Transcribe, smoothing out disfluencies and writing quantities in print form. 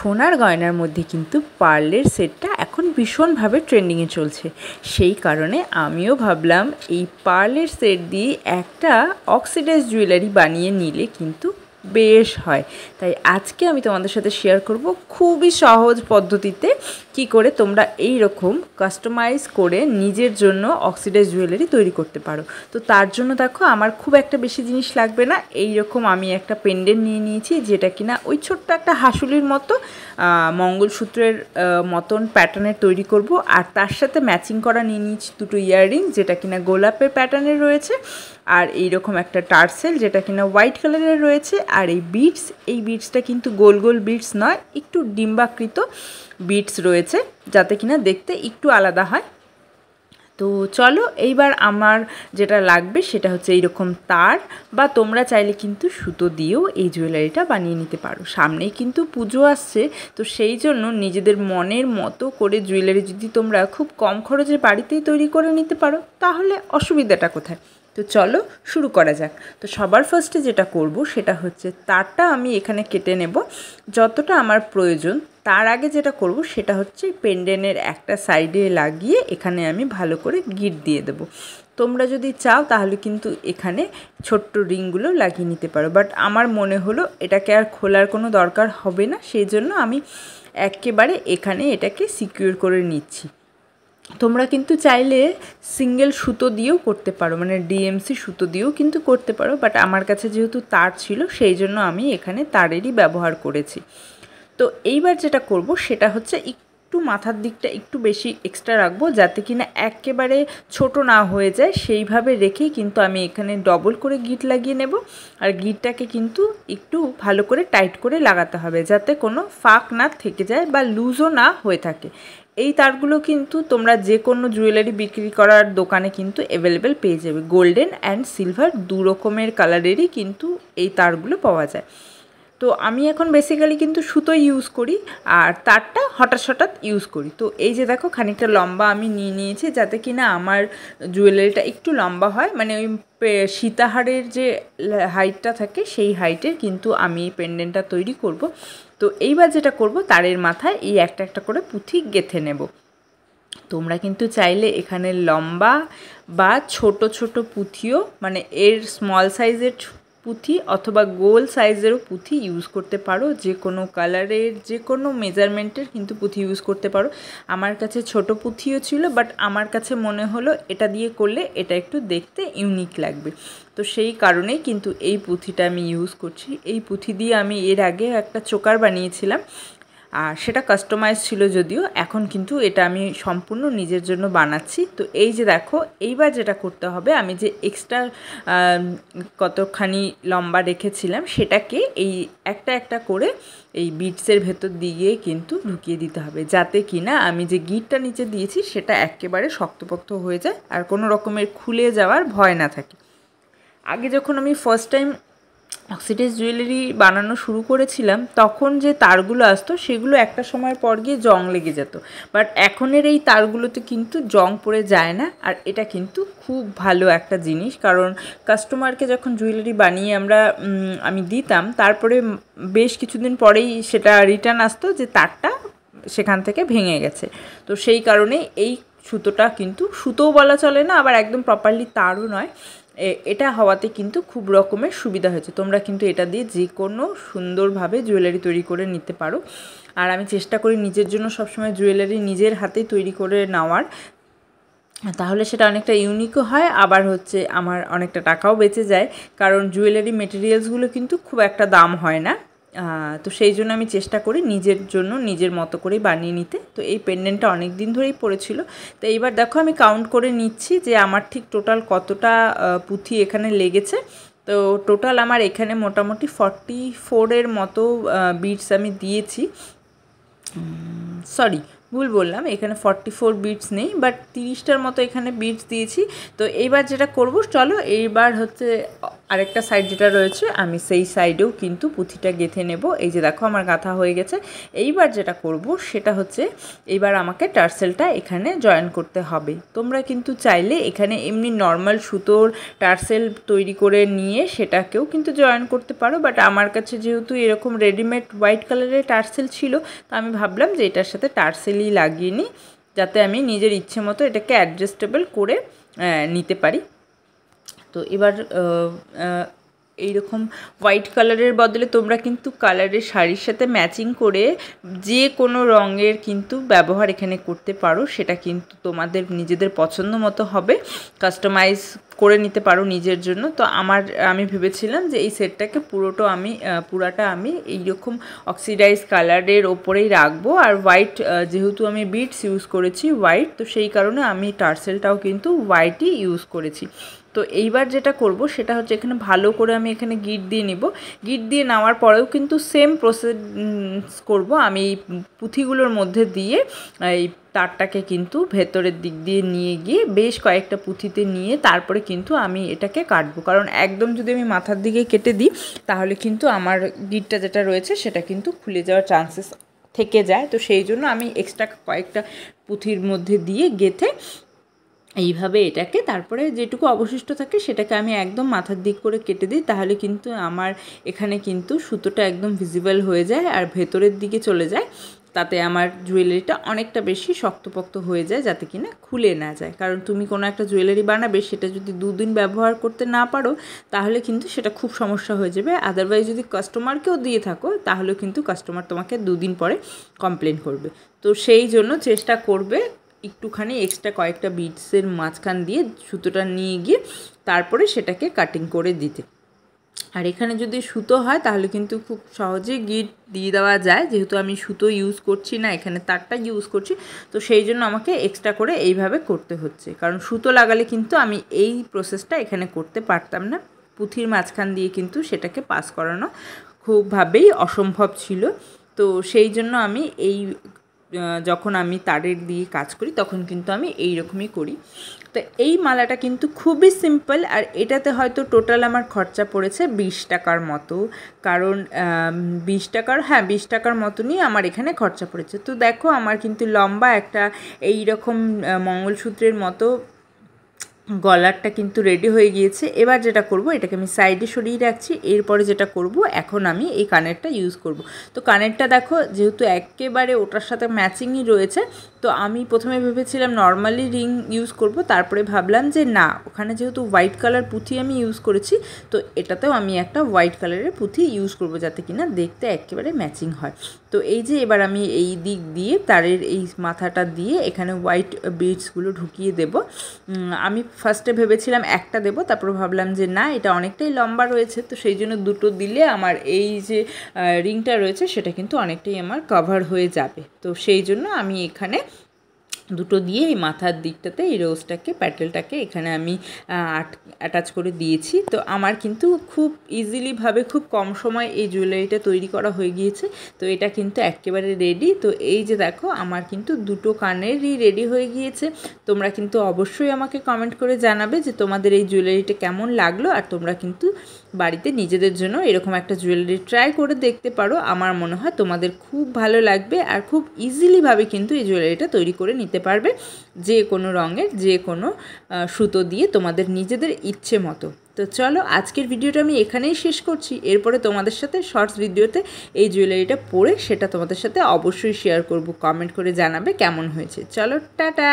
সোনার গয়নার মধ্যে কিন্তু পার্লের সেটটা এখন ভীষণভাবে ট্রেন্ডিংয়ে চলছে। সেই কারণে আমিও ভাবলাম এই পার্লের সেট দিয়ে একটা অক্সিডাইজ জুয়েলারি বানিয়ে নিলে কিন্তু বেশ হয়। তাই আজকে আমি তোমাদের সাথে শেয়ার করব খুবই সহজ পদ্ধতিতে কি করে তোমরা এই রকম কাস্টমাইজ করে নিজের জন্য অক্সিডাইজ জুয়েলারি তৈরি করতে পারো। তো তার জন্য দেখো আমার খুব একটা বেশি জিনিস লাগবে না। এই রকম আমি একটা পেন্ডেন্ট নিয়ে নিয়েছি, যেটা কিনা ওই ছোট্ট একটা হাসুলির মতো মঙ্গলসূত্রের মতন প্যাটার্নের তৈরি করব। আর তার সাথে ম্যাচিং করা নিয়ে নিয়েছি দুটো ইয়াররিং, যেটা কিনা গোলাপের প্যাটার্নের রয়েছে, আর এইরকম একটা টার্সেল যেটা কিনা হোয়াইট কালারের রয়েছে। আর এই বিটসটা কিন্তু গোল গোল বিটস নয়, একটু ডিম্বাকৃত বিটস রয়েছে, যাতে কিনা দেখতে একটু আলাদা হয়। তো চলো এইবার আমার যেটা লাগবে সেটা হচ্ছে এইরকম তার, বা তোমরা চাইলে কিন্তু সুতো দিয়েও এই জুয়েলারিটা বানিয়ে নিতে পারো। সামনেই কিন্তু পুজো আসছে, তো সেই জন্য নিজেদের মনের মতো করে জুয়েলারি যদি তোমরা খুব কম খরচে বাড়িতেই তৈরি করে নিতে পারো, তাহলে অসুবিধাটা কোথায়। তো চলো শুরু করা যাক। তো সবার ফার্স্টে যেটা করব সেটা হচ্ছে তারটা আমি এখানে কেটে নেব যতটা আমার প্রয়োজন। তার আগে যেটা করব সেটা হচ্ছে পেন্ডেন্টের একটা সাইডে লাগিয়ে এখানে আমি ভালো করে গিট দিয়ে দেব। তোমরা যদি চাও তাহলে কিন্তু এখানে ছোট্ট রিংগুলো লাগিয়ে নিতে পারো, বাট আমার মনে হলো এটাকে আর খোলার কোনো দরকার হবে না, সেই জন্য আমি একেবারে এখানে এটাকে সিকিউর করে নিচ্ছি। তোমরা কিন্তু চাইলে সিঙ্গেল সুতো দিয়েও করতে পারো, মানে ডিএমসি সুতো দিয়েও কিন্তু করতে পারো, বাট আমার কাছে যেহেতু তার ছিল সেই জন্য আমি এখানে তারেরই ব্যবহার করেছি। তো এইবার যেটা করব সেটা হচ্ছে একটু মাথার দিকটা একটু বেশি এক্সট্রা রাখবো, যাতে কিনা একেবারে ছোট না হয়ে যায়। সেইভাবে রেখেই কিন্তু আমি এখানে ডবল করে গিট লাগিয়ে নেব। আর গিটটাকে কিন্তু একটু ভালো করে টাইট করে লাগাতে হবে, যাতে কোনো ফাঁক না থেকে যায় বা লুজও না হয়ে থাকে। এই তারগুলো কিন্তু তোমরা যে কোনো জুয়েলারি বিক্রি করার দোকানে কিন্তু অ্যাভেলেবেল পেয়ে যাবে। গোল্ডেন অ্যান্ড সিলভার দু রকমের কালারেরই কিন্তু এই তারগুলো পাওয়া যায়। তো আমি এখন বেসিক্যালি কিন্তু সুতো ইউজ করি, আর তারটা হঠাৎ ইউজ করি। তো এই যে দেখো খানিকটা লম্বা আমি নিয়ে নিয়েছি, যাতে কিনা আমার জুয়েলারিটা একটু লম্বা হয়, মানে ওই সীতাহারের যে হাইটটা থাকে সেই হাইটের কিন্তু আমি পেন্ডেন্টটা তৈরি করব। তো এইবার যেটা করব, তারের মাথায় এই একটা একটা করে পুঁথি গেঁথে নেব। তোমরা কিন্তু চাইলে এখানে লম্বা বা ছোট ছোট পুঁথিও, মানে এর স্মল সাইজের পুঁথি অথবা গোল সাইজেরও পুঁথি ইউজ করতে পারো। যে কোনো কালারের যে কোনো মেজারমেন্টের কিন্তু পুঁথি ইউজ করতে পারো। আমার কাছে ছোট পুঁথিও ছিল, বাট আমার কাছে মনে হলো এটা দিয়ে করলে এটা একটু দেখতে ইউনিক লাগবে, তো সেই কারণেই কিন্তু এই পুঁথিটা আমি ইউজ করছি। এই পুঁথি দিয়ে আমি এর আগে একটা চোকার বানিয়েছিলাম, আর সেটা কাস্টমাইজ ছিল যদিও, এখন কিন্তু এটা আমি সম্পূর্ণ নিজের জন্য বানাচ্ছি। তো এই যে দেখো এইবার যেটা করতে হবে, আমি যে এক্সট্রা কতখানি লম্বা রেখেছিলাম সেটাকে এই একটা একটা করে এই বিটসের ভেতর দিয়ে কিন্তু ঢুকিয়ে দিতে হবে, যাতে কিনা আমি যে গিটটা নিচে দিয়েছি সেটা একেবারে শক্তপোক্ত হয়ে যায় আর কোনো রকমের খুলে যাওয়ার ভয় না থাকে। আগে যখন আমি ফার্স্ট টাইম অক্সিডাইজ জুয়েলারি বানানো শুরু করেছিলাম, তখন যে তারগুলো আসতো সেগুলো একটা সময় পর গিয়ে জং লেগে যেত, বাট এখনের এই তারগুলোতে কিন্তু জং পড়ে যায় না। আর এটা কিন্তু খুব ভালো একটা জিনিস, কারণ কাস্টমারকে যখন জুয়েলারি বানিয়ে আমি দিতাম, তারপরে বেশ কিছুদিন পরেই সেটা রিটার্ন আসতো যে তারটা সেখান থেকে ভেঙে গেছে। তো সেই কারণে এই সুতোটা কিন্তু সুতোও বলা চলে না, আবার একদম প্রপারলি তারও নয়, এটা হওয়াতে কিন্তু খুব রকমের সুবিধা হয়েছে। তোমরা কিন্তু এটা দিয়ে যে কোনো সুন্দরভাবে জুয়েলারি তৈরি করে নিতে পারো। আর আমি চেষ্টা করি নিজের জন্য সবসময় জুয়েলারি নিজের হাতেই তৈরি করে নেওয়ার, তাহলে সেটা অনেকটা ইউনিকও হয়, আবার হচ্ছে আমার অনেকটা টাকাও বেঁচে যায়, কারণ জুয়েলারি মেটেরিয়ালসগুলো কিন্তু খুব একটা দাম হয় না। তো সেই জন্য আমি চেষ্টা করি নিজের জন্য নিজের মতো করেই বানিয়ে নিতে। তো এই পেন্ডেন্টটা অনেক দিন ধরেই পড়েছিল। তো এইবার দেখো আমি কাউন্ট করে নিচ্ছি যে আমার ঠিক টোটাল কতটা পুঁথি এখানে লেগেছে। তো টোটাল আমার এখানে মোটামুটি 44-এর মতো বিটস আমি দিয়েছি। সরি, ভুল বললাম, এখানে 44 বিটস নেই, বাট 30টার মতো এখানে বিটস দিয়েছি। তো এইবার যেটা করব, চলো এইবার হচ্ছে আরেকটা সাইড যেটা রয়েছে আমি সেই সাইডেও কিন্তু পুঁথিটা গেঁথে নেব। এই যে দেখো আমার গাঁথা হয়ে গেছে। এইবার যেটা করব সেটা হচ্ছে এইবার আমাকে টার্সেলটা এখানে জয়েন করতে হবে। তোমরা কিন্তু চাইলে এখানে এমনি নর্মাল সুতোর টার্সেল তৈরি করে নিয়ে সেটাকেও কিন্তু জয়েন করতে পারো, বাট আমার কাছে যেহেতু এরকম রেডিমেড হোয়াইট কালারের টার্সেল ছিল তো আমি ভাবলাম যে এটার সাথে টার্সেলই লাগিয়ে নিই, যাতে আমি নিজের ইচ্ছে মতো এটাকে অ্যাডজাস্টেবল করে নিতে পারি। তো এবার এইরকম হোয়াইট কালারের বদলে তোমরা কিন্তু কালারের শাড়ির সাথে ম্যাচিং করে যে কোনো রঙের কিন্তু ব্যবহার এখানে করতে পারো, সেটা কিন্তু তোমাদের নিজেদের পছন্দ মতো হবে, কাস্টমাইজ করে নিতে পারো নিজের জন্য। তো আমি ভেবেছিলাম যে এই সেটটাকে পুরাটা আমি এইরকম অক্সিডাইজ কালারের ওপরেই রাখবো। আর হোয়াইট যেহেতু আমি বিডস ইউজ করেছি হোয়াইট, তো সেই কারণে আমি টার্সেলটাও কিন্তু হোয়াইটই ইউজ করেছি। তো এইবার যেটা করব সেটা হচ্ছে এখানে ভালো করে আমি এখানে গিট দিয়ে নিব। গিট দিয়ে নেওয়ার পরেও কিন্তু সেম প্রসেস করব। আমি এই পুঁথিগুলোর মধ্যে দিয়ে এই তারটাকে কিন্তু ভেতরের দিক দিয়ে নিয়ে গিয়ে বেশ কয়েকটা পুঁথিতে নিয়ে তারপরে কিন্তু আমি এটাকে কাটবো, কারণ একদম যদি আমি মাথার দিকে কেটে দিই তাহলে কিন্তু আমার গিটটা যেটা রয়েছে সেটা কিন্তু খুলে যাওয়ার চান্সেস থেকে যায়। তো সেই জন্য আমি এক্সট্রা কয়েকটা পুঁথির মধ্যে দিয়ে গেঁথে এইভাবে এটাকে তারপরে যেটুকু অবশিষ্ট থাকে সেটাকে আমি একদম মাথার দিক করে কেটে দিই, তাহলে কিন্তু আমার এখানে কিন্তু সুতোটা একদম ভিজিবল হয়ে যায় আর ভেতরের দিকে চলে যায়। তাতে আমার জুয়েলারিটা অনেকটা বেশি শক্তপোক্ত হয়ে যায়, যাতে কিনা খুলে না যায়। কারণ তুমি কোনো একটা জুয়েলারি বানাবে, সেটা যদি 2 দিন ব্যবহার করতে না পারো তাহলে কিন্তু সেটা খুব সমস্যা হয়ে যাবে। আদারওয়াইজ যদি কাস্টমারকেও দিয়ে থাকো তাহলে কিন্তু কাস্টমার তোমাকে 2 দিন পরে কমপ্লেন করবে। তো সেই জন্য চেষ্টা করবে একটুখানি এক্সট্রা কয়েকটা বিটসের মাঝখান দিয়ে সুতোটা নিয়ে গিয়ে তারপরে সেটাকে কাটিং করে দিতে। আর এখানে যদি সুতো হয় তাহলে কিন্তু খুব সহজেই গিট দিয়ে দেওয়া যায়, যেহেতু আমি সুতো ইউজ করছি না, এখানে তারটা ইউজ করছি। তো সেই জন্য আমাকে এক্সট্রা করে এইভাবে করতে হচ্ছে, কারণ সুতো লাগালে কিন্তু আমি এই প্রসেসটা এখানে করতে পারতাম না। পুঁথির মাঝখান দিয়ে কিন্তু সেটাকে পাস করানো খুবভাবেই অসম্ভব ছিল। তো সেই জন্য আমি যখন আমি তারের দিয়ে কাজ করি তখন কিন্তু আমি এই রকমই করি। তো এই মালাটা কিন্তু খুবই সিম্পল, আর এটাতে হয়তো টোটাল আমার খরচা পড়েছে 20 টাকার মতো, কারণ 20 টাকার মতনই আমার এখানে খরচা পড়েছে। তো দেখো আমার কিন্তু লম্বা একটা এই রকম মঙ্গলসূত্রের মতো গলারটা কিন্তু রেডি হয়ে গিয়েছে। এবার যেটা করব এটাকে আমি সাইডে সরিয়ে রাখছি। এরপরে যেটা করব এখন আমি এই কানেরটা ইউজ করব। তো কানেরটা দেখো যেহেতু একেবারে ওটার সাথে ম্যাচিংই রয়েছে, তো আমি প্রথমে ভেবেছিলাম নর্মালি রিং ইউজ করব, তারপরে ভাবলাম যে না, ওখানে যেহেতু হোয়াইট কালার পুঁথি আমি ইউজ করেছি তো এটাতেও আমি একটা হোয়াইট কালারের পুঁথি ইউজ করব, যাতে কিনা দেখতে একেবারে ম্যাচিং হয়। তো এই যে এবার আমি এই দিক দিয়ে তারের এই মাথাটা দিয়ে এখানে হোয়াইট বিডসগুলো ঢুকিয়ে দেব। আমি ফার্স্টে ভেবেছিলাম একটা দেব, তারপর ভাবলাম যে না, এটা অনেকটাই লম্বা রয়েছে, তো সেই জন্য 2টো দিলে আমার এই যে রিংটা রয়েছে সেটা কিন্তু অনেকটাই আমার কভার হয়ে যাবে। তো সেই জন্য আমি এখানে 2টো দিয়ে এই মাথার দিকটাতে এই রোজটাকে প্যাটেলটাকে এখানে আমি অ্যাটাচ করে দিয়েছি। তো আমার কিন্তু খুব ইজিলিভাবে খুব কম সময় এই জুয়েলারিটা তৈরি করা হয়ে গিয়েছে। তো এটা কিন্তু একেবারে রেডি। তো এই যে দেখো আমার কিন্তু 2টো কানেরই রেডি হয়ে গিয়েছে। তোমরা কিন্তু অবশ্যই আমাকে কমেন্ট করে জানাবে যে তোমাদের এই জুয়েলারিটা কেমন লাগলো, আর তোমরা কিন্তু বাড়িতে নিজেদের জন্য এরকম একটা জুয়েলারি ট্রাই করে দেখতে পারো। আমার মনে হয় তোমাদের খুব ভালো লাগবে, আর খুব ইজিলিভাবে কিন্তু এই জুয়েলারিটা তৈরি করে নিতে পারবে, যে কোনো রঙের যে কোনো সুতো দিয়ে তোমাদের নিজেদের ইচ্ছে মতো। তো চলো আজকের ভিডিওটা আমি এখানেই শেষ করছি। এরপরে তোমাদের সাথে শর্টস ভিডিওতে এই জুয়েলারিটা পরে সেটা তোমাদের সাথে অবশ্যই শেয়ার করব। কমেন্ট করে জানাবে কেমন হয়েছে। চলো টাটা।